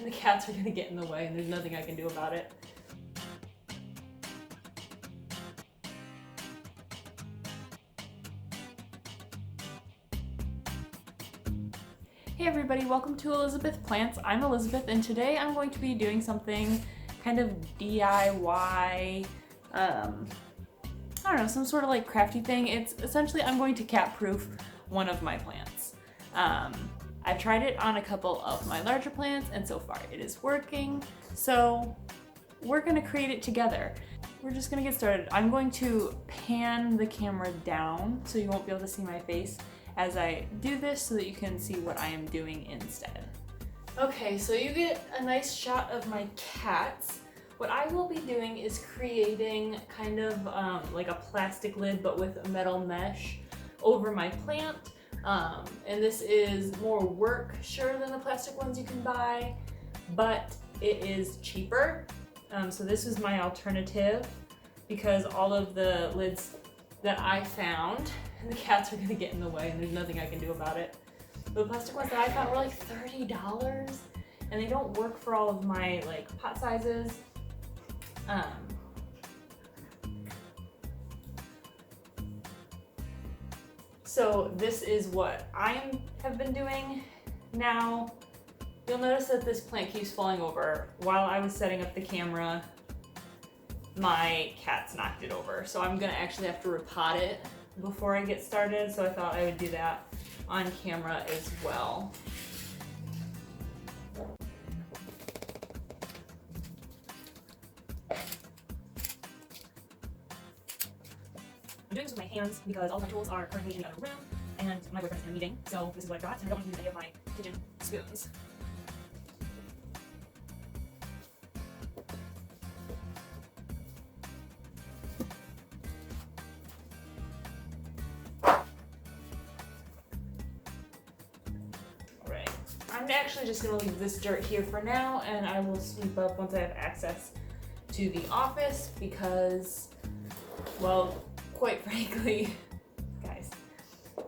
and the cats are gonna get in the way and there's nothing I can do about it. Hey everybody, welcome to Elizabeth Plants. I'm Elizabeth and today I'm going to be doing something kind of DIY, I don't know, some sort of like crafty thing. It's essentially I'm going to cat-proof one of my plants. I've tried it on a couple of my larger plants and so far it is working. So we're gonna create it together. We're just gonna get started. I'm going to pan the camera down so you won't be able to see my face as I do this so that you can see what I am doing instead. Okay, so you get a nice shot of my cats. What I will be doing is creating kind of like a plastic lid but with a metal mesh over my plant. And this is more work, sure, than the plastic ones you can buy, but it is cheaper. So this is my alternative because all of the lids that I found, and the cats are gonna get in the way and there's nothing I can do about it. The plastic ones that I found were like $30 and they don't work for all of my like pot sizes. So this is what I have been doing. Now, you'll notice that this plant keeps falling over. While I was setting up the camera, my cats knocked it over. So I'm gonna actually have to repot it before I get started. So I thought I would do that on camera as well. I'm doing this with my hands because all my tools are currently in the other room and my boyfriend's in a meeting, so this is what I got, and I don't want to use any of my kitchen spoons. Alright, I'm actually just going to leave this dirt here for now, and I will sweep up once I have access to the office because, well, quite frankly, guys,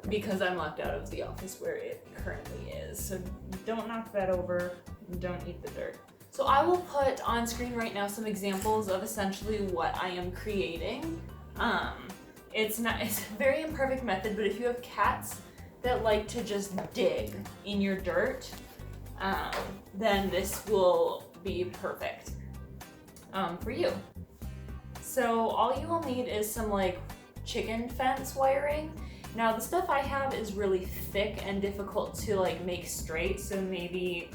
because I'm locked out of the office where it currently is. So don't knock that over, don't eat the dirt. So I will put on screen right now some examples of essentially what I am creating. It's a very imperfect method, but if you have cats that like to just dig in your dirt, then this will be perfect for you. So all you will need is some like chicken fence wiring. Now the stuff I have is really thick and difficult to like make straight, so maybe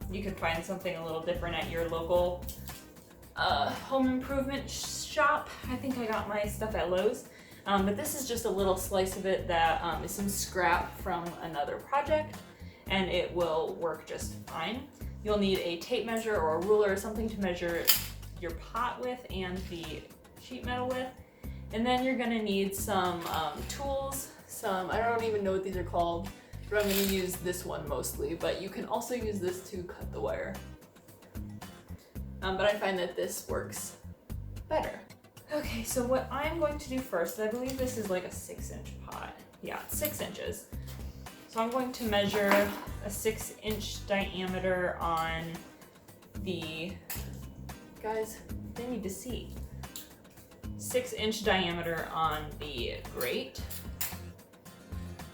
you could find something a little different at your local home improvement shop. I think I got my stuff at Lowe's, but this is just a little slice of it that is some scrap from another project, and it will work just fine. You'll need a tape measure or a ruler or something to measure your pot with and the sheet metal with. And then you're gonna need some tools, I don't even know what these are called, but I'm gonna use this one mostly, but you can also use this to cut the wire. But I find that this works better. Okay, so what I'm going to do first, I believe this is like a 6-inch pot. Yeah, it's 6 inches. So I'm going to measure a 6-inch diameter on the, guys, they need to see. 6-inch diameter on the grate.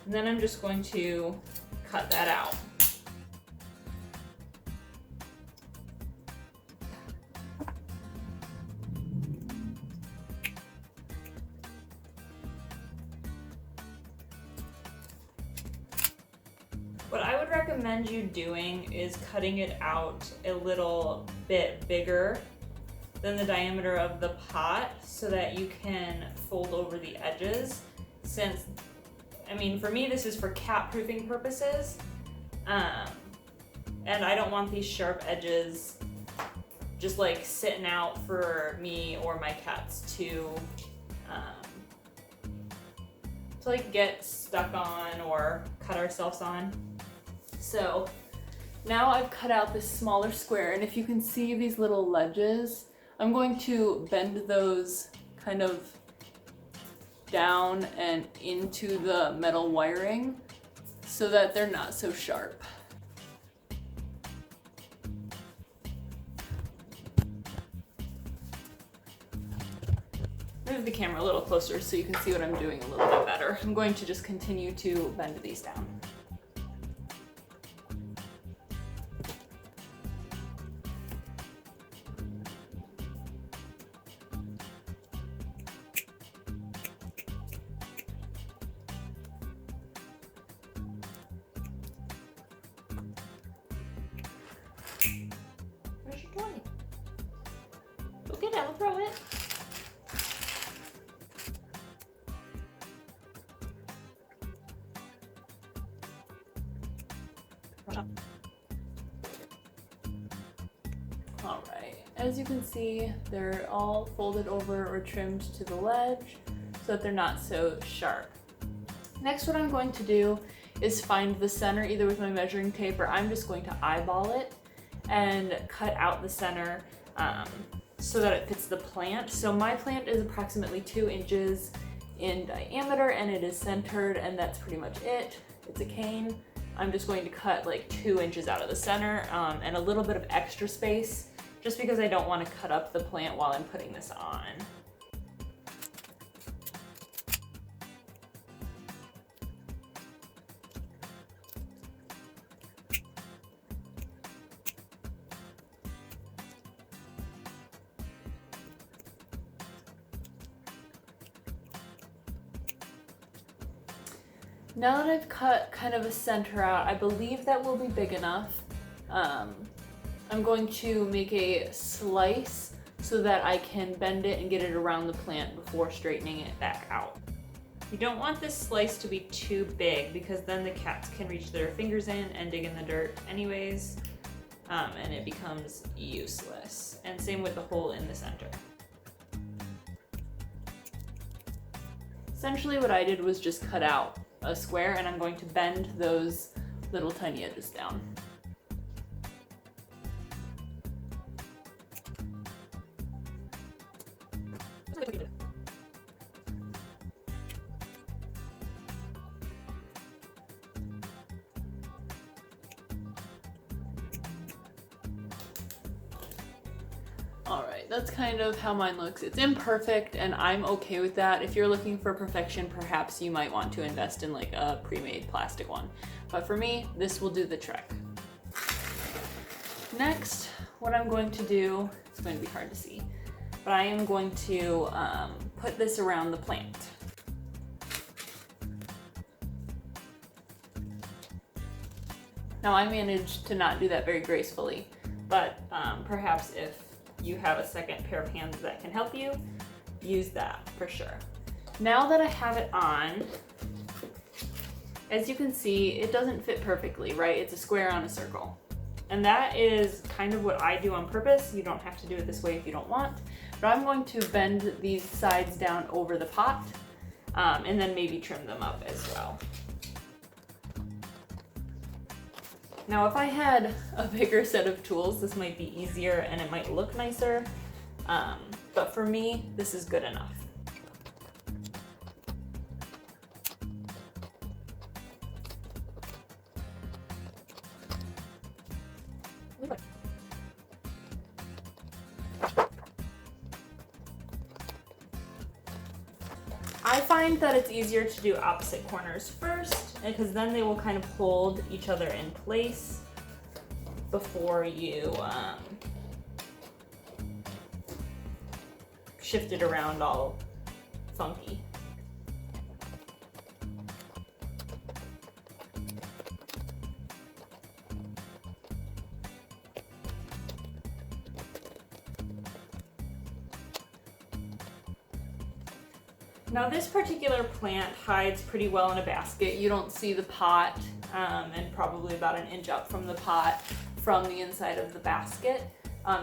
And then I'm just going to cut that out. What I would recommend you doing is cutting it out a little bit bigger than the diameter of the pot so that you can fold over the edges, since, I mean, for me this is for cat proofing purposes, and I don't want these sharp edges just like sitting out for me or my cats to like get stuck on or cut ourselves on. So now I've cut out this smaller square, and if you can see these little ledges, I'm going to bend those kind of down and into the metal wiring so that they're not so sharp. move the camera a little closer so you can see what I'm doing a little bit better. I'm going to just continue to bend these down. Where's your toy? Go get it, I'll throw it. Alright, as you can see, they're all folded over or trimmed to the ledge so that they're not so sharp. Next, what I'm going to do is find the center either with my measuring tape or I'm just going to eyeball it and cut out the center so that it fits the plant. So my plant is approximately 2 inches in diameter and it is centered, and that's pretty much it. It's a cane. I'm just going to cut like 2 inches out of the center and a little bit of extra space just because I don't want to cut up the plant while I'm putting this on. Now that I've cut kind of a center out, I believe that will be big enough. I'm going to make a slice so that I can bend it and get it around the plant before straightening it back out. You don't want this slice to be too big because then the cats can reach their fingers in and dig in the dirt anyways, and it becomes useless. And same with the hole in the center. Essentially what I did was just cut out a square and I'm going to bend those little tiny edges down. Alright, that's kind of how mine looks. It's imperfect and I'm okay with that. If you're looking for perfection, perhaps you might want to invest in like a pre-made plastic one. But for me, this will do the trick. Next, what I'm going to do, it's going to be hard to see, but I am going to put this around the plant. Now I managed to not do that very gracefully, but perhaps if you have a second pair of hands that can help you, use that for sure. Now that I have it on, as you can see, it doesn't fit perfectly, right? It's a square on a circle. And that is kind of what I do on purpose. You don't have to do it this way if you don't want, but I'm going to bend these sides down over the pot and then maybe trim them up as well. Now, if I had a bigger set of tools, this might be easier and it might look nicer, but for me, this is good enough. I find that it's easier to do opposite corners first, because then they will kind of hold each other in place before you shift it around all funky. Now this particular plant hides pretty well in a basket. You don't see the pot and probably about an inch up from the pot from the inside of the basket.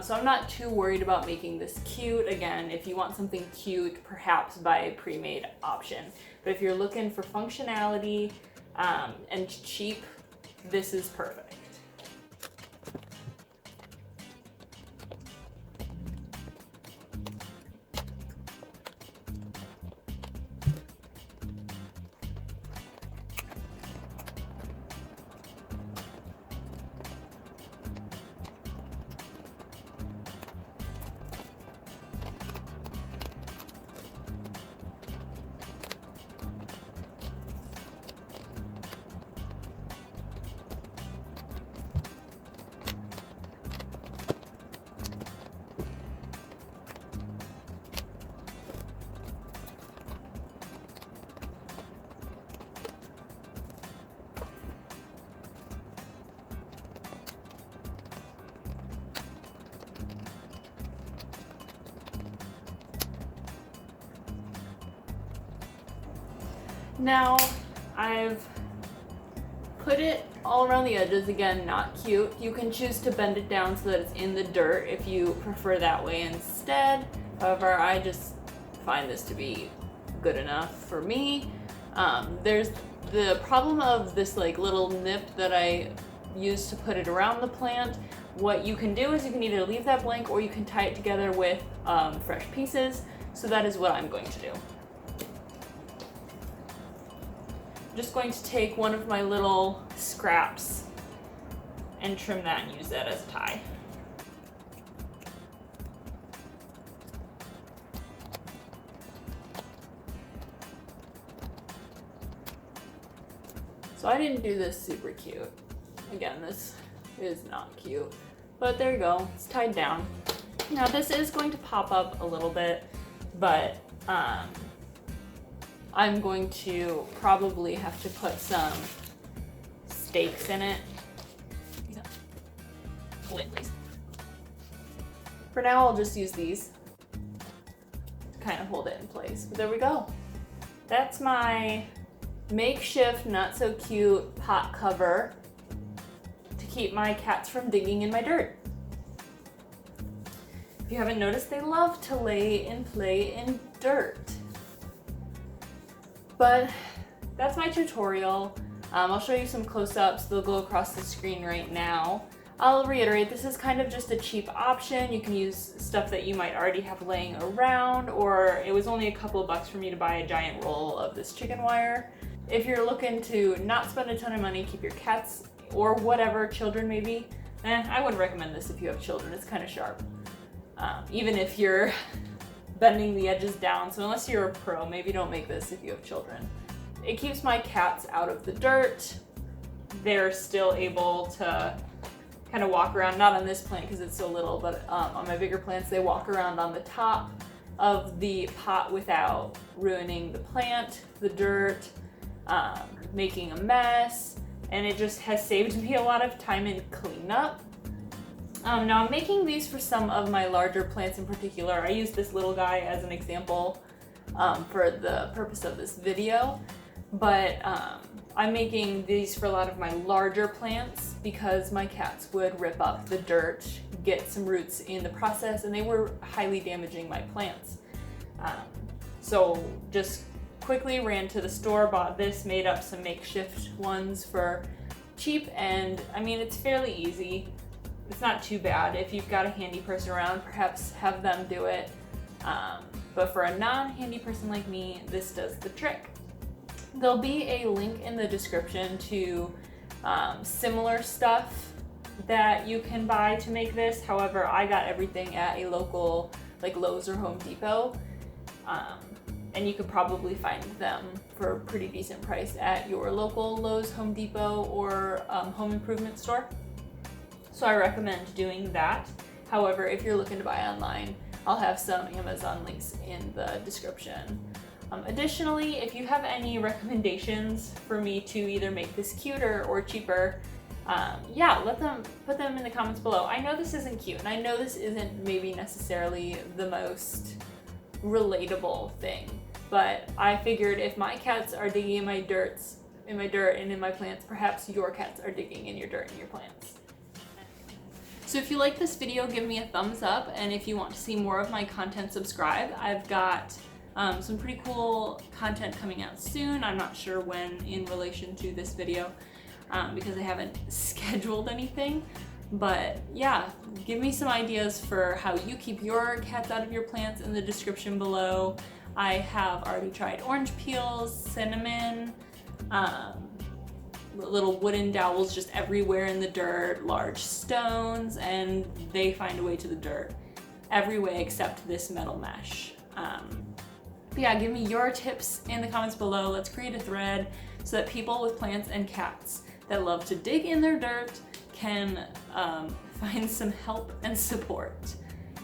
So I'm not too worried about making this cute. Again, if you want something cute, perhaps buy a pre-made option. But if you're looking for functionality and cheap, this is perfect. Now I've put it all around the edges. Again, not cute. You can choose to bend it down so that it's in the dirt if you prefer that way instead. However, I just find this to be good enough for me. There's the problem of this like little nip that I use to put it around the plant. What you can do is you can either leave that blank or you can tie it together with fresh pieces. So that is what I'm going to do. I'm just going to take one of my little scraps and trim that and use that as a tie. So I didn't do this super cute. Again, this is not cute, but there you go, it's tied down. Now this is going to pop up a little bit, but I'm going to probably have to put some stakes in it. Hold it, please. For now, I'll just use these to kind of hold it in place, but there we go. That's my makeshift, not so cute pot cover to keep my cats from digging in my dirt. If you haven't noticed, they love to lay and play in dirt. But that's my tutorial. I'll show you some close-ups. They'll go across the screen right now. I'll reiterate, this is kind of just a cheap option. You can use stuff that you might already have laying around, or it was only a couple of bucks for me to buy a giant roll of this chicken wire. If you're looking to not spend a ton of money, keep your cats or whatever, children maybe, I wouldn't recommend this if you have children. It's kind of sharp. Even if you're bending the edges down, so unless you're a pro, maybe don't make this if you have children. It keeps my cats out of the dirt. They're still able to kind of walk around, not on this plant because it's so little, but on my bigger plants, they walk around on the top of the pot without ruining the plant, the dirt, making a mess, and it just has saved me a lot of time in cleanup. Now I'm making these for some of my larger plants in particular. I use this little guy as an example for the purpose of this video, but I'm making these for a lot of my larger plants because my cats would rip up the dirt, get some roots in the process, and they were highly damaging my plants. So just quickly ran to the store, bought this, made up some makeshift ones for cheap, and I mean, it's fairly easy. It's not too bad. If you've got a handy person around, perhaps have them do it. But for a non-handy person like me, this does the trick. There'll be a link in the description to similar stuff that you can buy to make this. However, I got everything at a local, like Lowe's or Home Depot. And you could probably find them for a pretty decent price at your local Lowe's, Home Depot, or home improvement store. So I recommend doing that. However, if you're looking to buy online, I'll have some Amazon links in the description. Additionally, if you have any recommendations for me to either make this cuter or cheaper, put them in the comments below. I know this isn't cute, and I know this isn't maybe necessarily the most relatable thing, but I figured if my cats are digging in my dirt and in my plants, perhaps your cats are digging in your dirt and your plants. So if you like this video, give me a thumbs up, and if you want to see more of my content, subscribe. I've got some pretty cool content coming out soon. I'm not sure when in relation to this video because I haven't scheduled anything. But yeah, give me some ideas for how you keep your cats out of your plants in the description below. I have already tried orange peels, cinnamon, little wooden dowels just everywhere in the dirt, large stones, and they find a way to the dirt every way except this metal mesh. But yeah, give me your tips in the comments below. Let's create a thread so that people with plants and cats that love to dig in their dirt can find some help and support.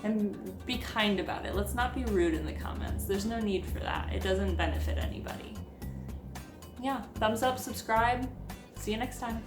And be kind about it. Let's not be rude in the comments. There's no need for that. It doesn't benefit anybody. Yeah, thumbs up, subscribe. See you next time.